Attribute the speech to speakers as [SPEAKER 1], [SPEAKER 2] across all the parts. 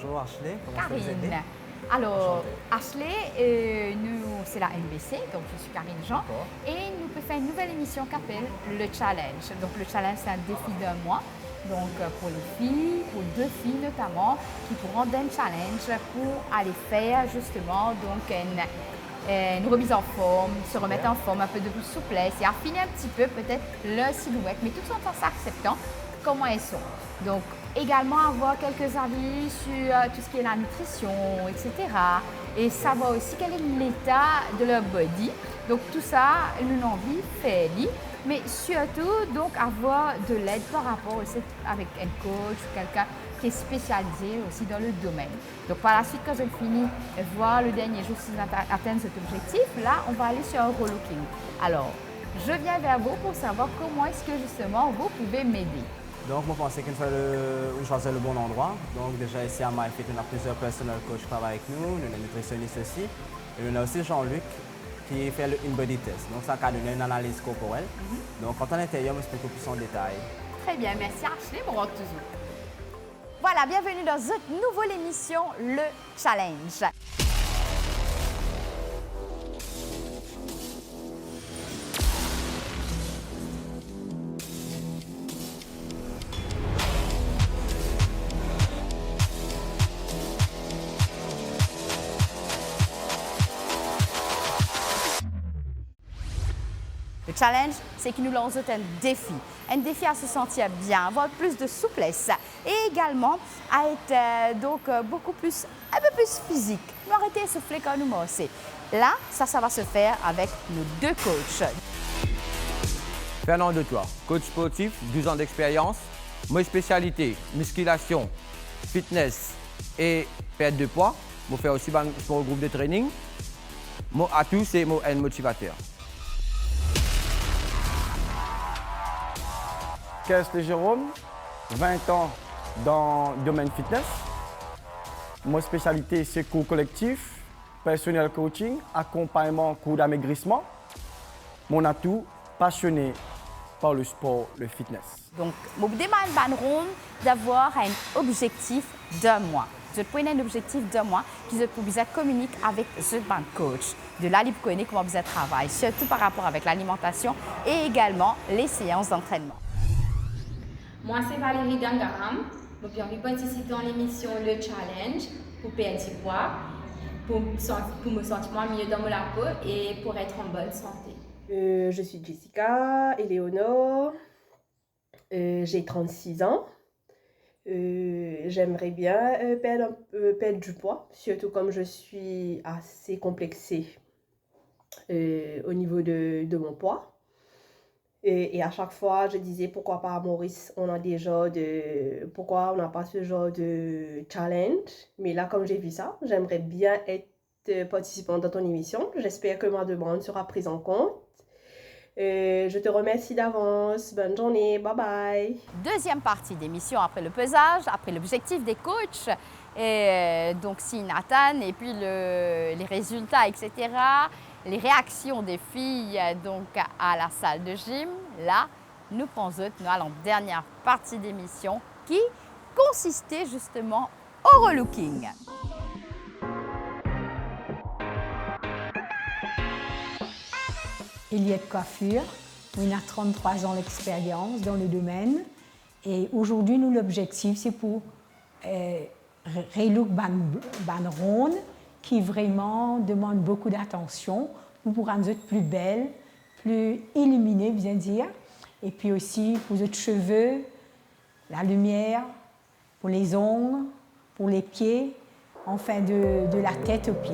[SPEAKER 1] Bonjour Ashley, comment je peux vous aider?
[SPEAKER 2] Karine. Alors,
[SPEAKER 1] Enchanté.
[SPEAKER 2] Ashley, c'est la NBC, donc je suis Karine Jean,
[SPEAKER 1] D'accord.
[SPEAKER 2] et nous pouvons faire une nouvelle émission qui s'appelle le Challenge. Donc le Challenge, c'est un défi d'un mois. Donc pour les filles, pour 2 filles notamment, qui pourront d'un challenge pour aller faire justement donc une remise en forme, se remettre en forme, un peu de souplesse et affiner un petit peu peut-être leur silhouette, mais tout en s'acceptant comment elles sont. Donc également avoir quelques avis sur tout ce qui est la nutrition, etc. Et savoir aussi quel est l'état de leur body. Donc tout ça, une envie fait mais surtout donc avoir de l'aide par rapport aussi avec un coach ou quelqu'un qui est spécialisé aussi dans le domaine. Donc par la suite, quand je finis voir le dernier jour si atteindre cet objectif, là on va aller sur un relooking. Alors, je viens vers vous pour savoir comment est-ce que justement vous pouvez m'aider.
[SPEAKER 1] Donc, moi, je pensais qu'il fallait choisir le bon endroit. Donc, déjà ici à MyFit, on a plusieurs personal coach qui travaillent avec nous, on a un nutritionniste aussi. Et on a aussi Jean-Luc qui fait le in-body test. Donc, ça a donné une analyse corporelle. Donc, quand on est à l'intérieur, on explique plus en détail.
[SPEAKER 2] Très bien, merci Ashley, bon toujours. Voilà, bienvenue dans cette nouvelle émission, le Challenge. Le challenge, c'est qu'il nous lance un défi à se sentir bien, avoir plus de souplesse et également à être beaucoup plus, un peu plus physique. Nous arrêter de souffler quand nous marchons. Là, ça va se faire avec nos 2 coachs.
[SPEAKER 3] Fernand Detour, coach sportif, 12 ans d'expérience. Moi, spécialité, musculation, fitness et perte de poids. Je fais aussi mon groupe de training. Mon atout, c'est mon motivateur.
[SPEAKER 4] Kerstin Jérôme, 20 ans dans le domaine fitness. Mon spécialité, c'est cours collectif, personnel coaching, accompagnement, cours d'amaigrissement. Mon atout, passionné par le sport, le fitness.
[SPEAKER 2] Donc, je demande d'avoir un objectif d'un mois. Je prends un objectif d'un mois qui vous communique avec ce coach. De là, vous connaissez comment vous travaillez, surtout par rapport avec l'alimentation et également les séances d'entraînement.
[SPEAKER 5] Moi, c'est Valérie Dangaram. Je participe dans l'émission Le Challenge pour perdre du poids, pour me sentir mieux dans ma peau et pour être en bonne santé.
[SPEAKER 6] Je suis Jessica Éléonore, j'ai 36 ans. J'aimerais bien perdre du poids, surtout comme je suis assez complexée au niveau de mon poids. Et à chaque fois, je disais pourquoi pas à Maurice, pourquoi on n'a pas ce genre de challenge. Mais là, comme j'ai vu ça, j'aimerais bien être participante dans ton émission. J'espère que ma demande sera prise en compte. Je te remercie d'avance. Bonne journée. Bye bye.
[SPEAKER 2] Deuxième partie d'émission après le pesage, après l'objectif des coachs. Et donc, si Nathan, et puis les résultats, etc. Les réactions des filles donc, à la salle de gym. Là, nous pensons nous allons en dernière partie d'émission qui consistait justement au relooking.
[SPEAKER 7] Eliette Coiffure, on a 33 ans d'expérience dans le domaine et aujourd'hui, nous, l'objectif, c'est pour relook ban ronde qui vraiment demande beaucoup d'attention pour rendre plus belle, plus illuminée, bien dire, et puis aussi pour les cheveux, la lumière, pour les ongles, pour les pieds, enfin de la tête aux pieds.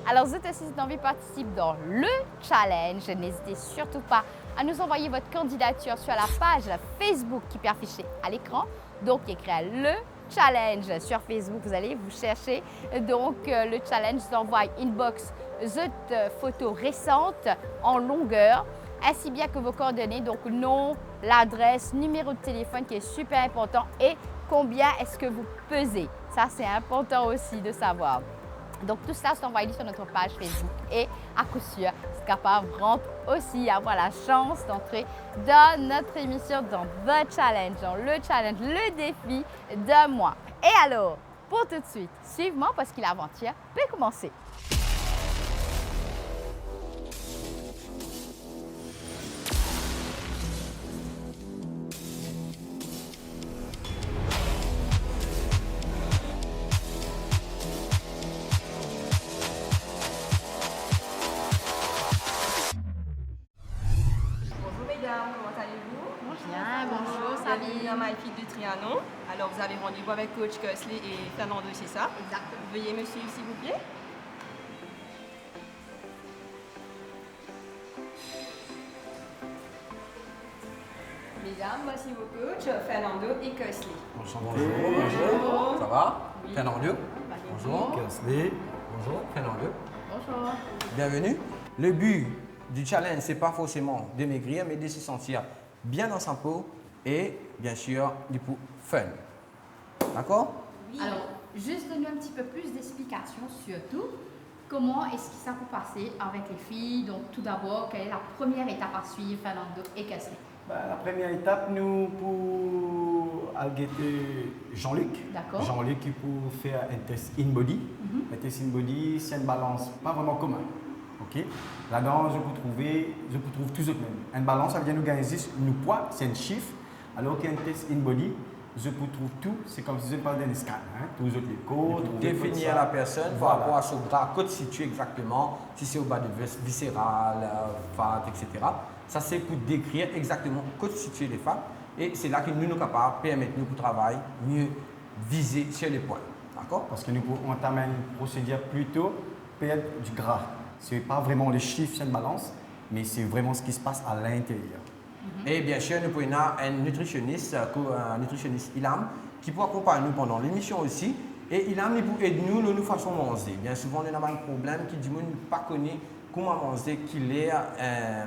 [SPEAKER 2] Alors, vous aussi envie participer dans le challenge. N'hésitez surtout pas à nous envoyer votre candidature sur la page Facebook qui peut afficher à l'écran. Donc, écrit le challenge sur Facebook. Vous allez vous chercher. Donc, le challenge vous envoie inbox cette photo récente en longueur, ainsi bien que vos coordonnées, donc nom, l'adresse, numéro de téléphone qui est super important et combien est-ce que vous pesez. Ça, c'est important aussi de savoir. Donc, tout cela se envoie sur notre page Facebook et à coup sûr, c'est capable aussi avoir la chance d'entrer dans notre émission, dans The Challenge, dans le challenge, le défi d'un mois. Et alors, pour tout de suite. Suivez-moi parce que l'aventure peut commencer.
[SPEAKER 8] Bonjour mesdames, comment allez-vous?
[SPEAKER 2] Bien, bonjour, ça
[SPEAKER 8] Bienvenue à MyFit de Trianon. Alors vous avez rendez-vous avec coach Cusley et Fernando, c'est ça?
[SPEAKER 2] Exactement.
[SPEAKER 8] Veuillez me suivre s'il vous plaît. Mesdames, voici vos coachs, Fernando et Cusley.
[SPEAKER 3] Bonjour. Ça va? Fernando. Bonjour.
[SPEAKER 1] Kesley.
[SPEAKER 3] Bonjour. Fernando.
[SPEAKER 2] Bonjour.
[SPEAKER 3] Bienvenue. Le but du challenge, c'est pas forcément de maigrir, mais de se sentir bien dans sa peau et bien sûr du coup fun. D'accord?
[SPEAKER 2] Alors, juste donner un petit peu plus d'explications surtout. Comment est-ce que ça peut passer avec les filles? Donc, tout d'abord, quelle est la première étape à suivre, Fernando et Kesley?
[SPEAKER 4] La première étape, nous, pour guetter Jean-Luc.
[SPEAKER 2] D'accord.
[SPEAKER 4] Jean-Luc qui pour faire un test in-body. Un test in-body, c'est une balance pas vraiment commune. Ok? Là-dedans, je peux trouver tous autres mêmes. Une balance, ça veut dire nous gagner nous poids, c'est un chiffre. Alors qu'un test in-body, je peux trouver tout, c'est comme si je parlais d'un scan. Hein? Tous autres les côtes.
[SPEAKER 3] Définir la personne par rapport à son bras, côte situé exactement, si c'est au bas de viscéral, fat, etc. Ça, c'est pour décrire exactement côte située des femmes. Et c'est là que nous sommes capables de permettre nous pour travailler mieux viser sur les points. D'accord?
[SPEAKER 4] Parce que nous pouvons entamer une procédure plutôt perdre du gras. Ce n'est pas vraiment les chiffres sur une balance, mais c'est vraiment ce qui se passe à l'intérieur.
[SPEAKER 3] Et bien sûr, nous pouvons un nutritionniste Ilham, qui peut accompagner nous pendant l'émission aussi. Et Ilham, il peut aider nous, nous façon manger. Bien souvent, nous avons un problème qui dit que nous ne pas connaît comment manger, qu'il est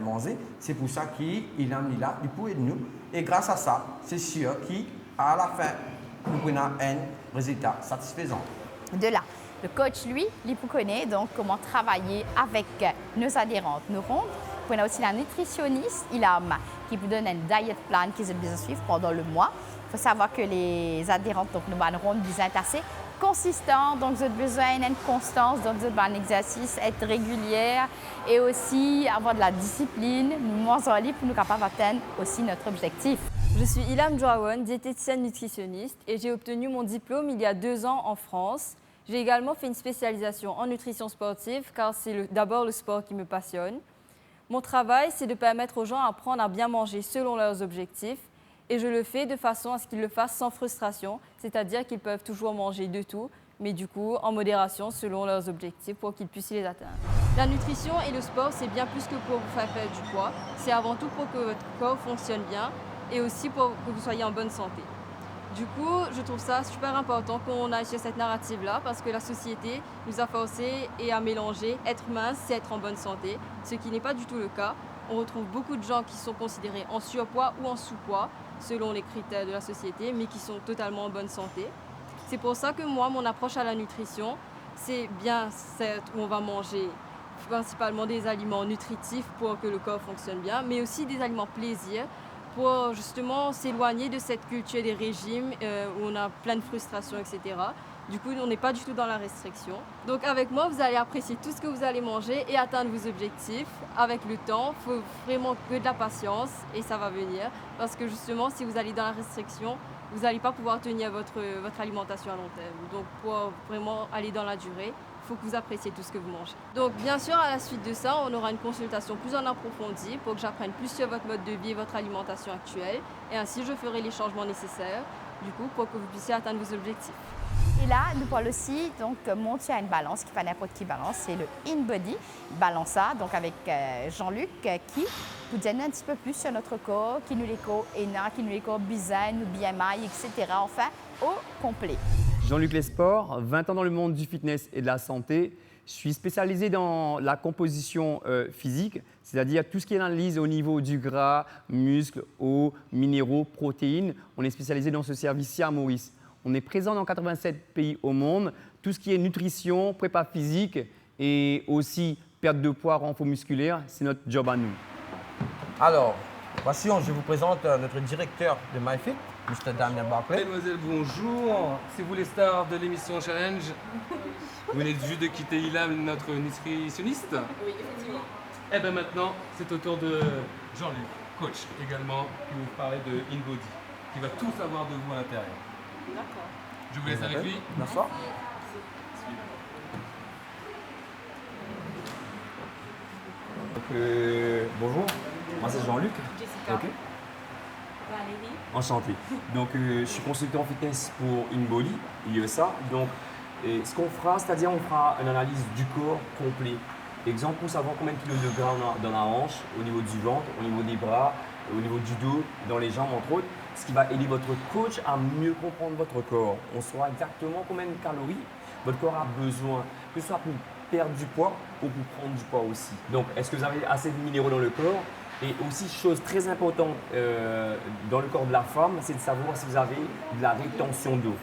[SPEAKER 3] manger. C'est pour ça qu'Ilham est là, il peut aider nous. Et grâce à ça, c'est sûr qu'à la fin, nous prenons un résultat satisfaisant.
[SPEAKER 2] De là, le coach, lui, il connaît donc comment travailler avec nos adhérentes, nos rondes. On a aussi la nutritionniste, Ilham, qui vous donne un diet plan qu'ils ont besoin de suivre pendant le mois. Il faut savoir que les adhérentes, donc nos rondes, besoin être assez consistantes, donc vous avez besoin d'une constance dans un exercice, être régulière et aussi avoir de la discipline, nous moins en libre pour nous capables d'atteindre aussi notre objectif.
[SPEAKER 9] Je suis Ilham Joawan, diététicienne nutritionniste et j'ai obtenu mon diplôme il y a 2 ans en France. J'ai également fait une spécialisation en nutrition sportive car c'est d'abord le sport qui me passionne. Mon travail, c'est de permettre aux gens d'apprendre à bien manger selon leurs objectifs et je le fais de façon à ce qu'ils le fassent sans frustration, c'est-à-dire qu'ils peuvent toujours manger de tout, mais du coup en modération selon leurs objectifs pour qu'ils puissent les atteindre. La nutrition et le sport, c'est bien plus que pour vous faire perdre du poids, c'est avant tout pour que votre corps fonctionne bien et aussi pour que vous soyez en bonne santé. Du coup, je trouve ça super important qu'on aille sur cette narrative-là parce que la société nous a forcés et à mélanger être mince, c'est être en bonne santé, ce qui n'est pas du tout le cas. On retrouve beaucoup de gens qui sont considérés en surpoids ou en sous-poids selon les critères de la société, mais qui sont totalement en bonne santé. C'est pour ça que moi, mon approche à la nutrition, c'est bien certes où on va manger principalement des aliments nutritifs pour que le corps fonctionne bien, mais aussi des aliments plaisir, pour justement s'éloigner de cette culture des régimes où on a plein de frustrations, etc. Du coup, on n'est pas du tout dans la restriction. Donc avec moi, vous allez apprécier tout ce que vous allez manger et atteindre vos objectifs. Avec le temps, il faut vraiment que de la patience et ça va venir. Parce que justement, si vous allez dans la restriction, vous n'allez pas pouvoir tenir votre alimentation à long terme. Donc pour vraiment aller dans la durée, il faut que vous appréciez tout ce que vous mangez. Donc bien sûr, à la suite de ça, on aura une consultation plus en approfondie pour que j'apprenne plus sur votre mode de vie et votre alimentation actuelle. Et ainsi, je ferai les changements nécessaires, du coup, pour que vous puissiez atteindre vos objectifs.
[SPEAKER 2] Et là, nous parlons aussi donc monter à une balance qui fait n'importe qui balance, c'est le InBody. Balance ça, donc avec Jean-Luc qui vous donne un petit peu plus sur notre corps, qui nous les corps ENA, qui nous les corps BISA, nous BMI, etc. Enfin, au complet.
[SPEAKER 10] Jean-Luc Lesport, 20 ans dans le monde du fitness et de la santé. Je suis spécialisé dans la composition physique, c'est-à-dire tout ce qui est analyse au niveau du gras, muscles, eau, minéraux, protéines. On est spécialisé dans ce service-ci à Maurice. On est présent dans 87 pays au monde. Tout ce qui est nutrition, prépa physique et aussi perte de poids, renfort musculaire, c'est notre job à nous.
[SPEAKER 3] Alors, Voici, je vous présente notre directeur de MyFit, Mr. Damien Barclay.
[SPEAKER 11] Mesdemoiselles, bonjour. C'est vous les stars de l'émission Challenge. Vous venez juste de quitter Ilham, notre nutritionniste.
[SPEAKER 5] Oui, effectivement.
[SPEAKER 11] Et bien maintenant, c'est au tour de Jean-Luc, coach également, qui va vous parler de InBody, qui va tout savoir de vous à l'intérieur.
[SPEAKER 5] D'accord.
[SPEAKER 11] Je vous laisse avec lui.
[SPEAKER 3] Bonsoir.
[SPEAKER 12] Bonjour, moi c'est Jean-Luc.
[SPEAKER 5] Jessica.
[SPEAKER 12] Ok.
[SPEAKER 5] Valérie.
[SPEAKER 12] Enchanté. Donc je suis consultant fitness pour InBody, IESA. Donc ce qu'on fera, c'est-à-dire on fera une analyse du corps complet. Exemple pour savoir combien de kilos de gras on a dans la hanche, au niveau du ventre, au niveau des bras, au niveau du dos, dans les jambes entre autres. Ce qui va aider votre coach à mieux comprendre votre corps. On saura exactement combien de calories votre corps a besoin, que ce soit pour perdre du poids ou pour prendre du poids aussi. Donc, est-ce que vous avez assez de minéraux dans le corps? Et aussi, chose très importante dans le corps de la femme, c'est de savoir si vous avez de la rétention d'eau.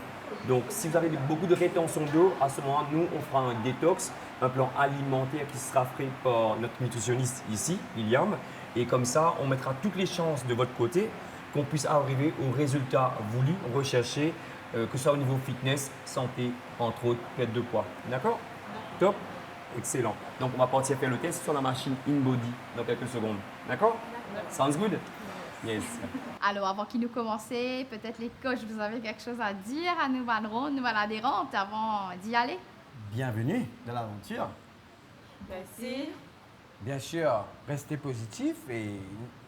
[SPEAKER 12] Donc, si vous avez beaucoup de rétention d'eau, à ce moment-là, nous, on fera un détox, un plan alimentaire qui sera fait par notre nutritionniste ici, Iliam. Et comme ça, on mettra toutes les chances de votre côté qu'on puisse arriver au résultat voulu, recherché, que ce soit au niveau fitness, santé, entre autres, perte de poids. D'accord? Top? Excellent. Donc, on va partir faire le test sur la machine InBody dans quelques secondes. D'accord? Sounds good? Yes.
[SPEAKER 2] Alors, avant qu'il nous commence, peut-être les coachs, vous avez quelque chose à dire à nous, nouvelle adhérente, avant d'y aller?
[SPEAKER 4] Bienvenue dans l'aventure.
[SPEAKER 5] Merci.
[SPEAKER 3] Bien sûr, restez positif et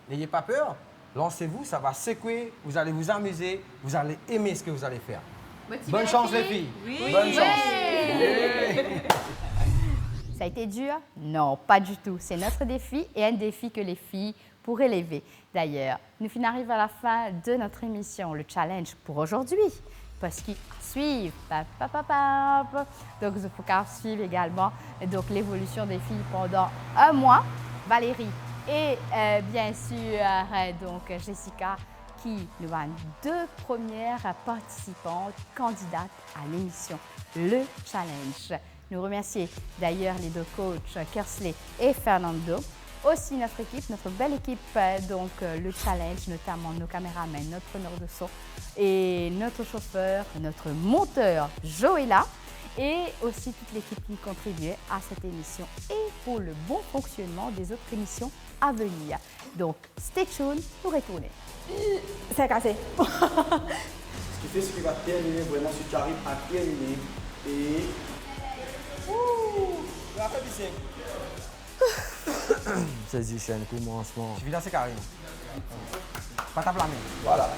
[SPEAKER 3] n'ayez pas peur. Lancez-vous, ça va secouer, vous allez vous amuser, vous allez aimer ce que vous allez faire. Bonne chance les filles.
[SPEAKER 2] Oui.
[SPEAKER 3] Bonne chance.
[SPEAKER 2] Ça a été dur? Non, pas du tout. C'est notre défi et un défi que les filles pourraient relever. D'ailleurs, nous arrivons à la fin de notre émission, le challenge pour aujourd'hui. Parce qu'ils suivent. Donc, il faut qu'on suive également l'évolution des filles pendant un mois. Valérie et bien sûr Jessica qui nous ont deux premières participantes candidates à l'émission Le Challenge. Nous remercions d'ailleurs les deux coachs Kersley et Fernando. Aussi notre équipe, notre belle équipe, le challenge, notamment nos caméramans, notre preneur de son et notre chauffeur, notre monteur Joëlla et aussi toute l'équipe qui contribuait à cette émission et pour le bon fonctionnement des autres émissions à venir. Donc, stay tuned pour retourner. C'est cassé.
[SPEAKER 4] Ce qui fait ce qui va terminer vraiment, si tu arrives à terminer et...
[SPEAKER 3] C'est du chaîne, commencement.
[SPEAKER 1] Je vis dans ces carrés. Pas ta blâmer.
[SPEAKER 4] Voilà.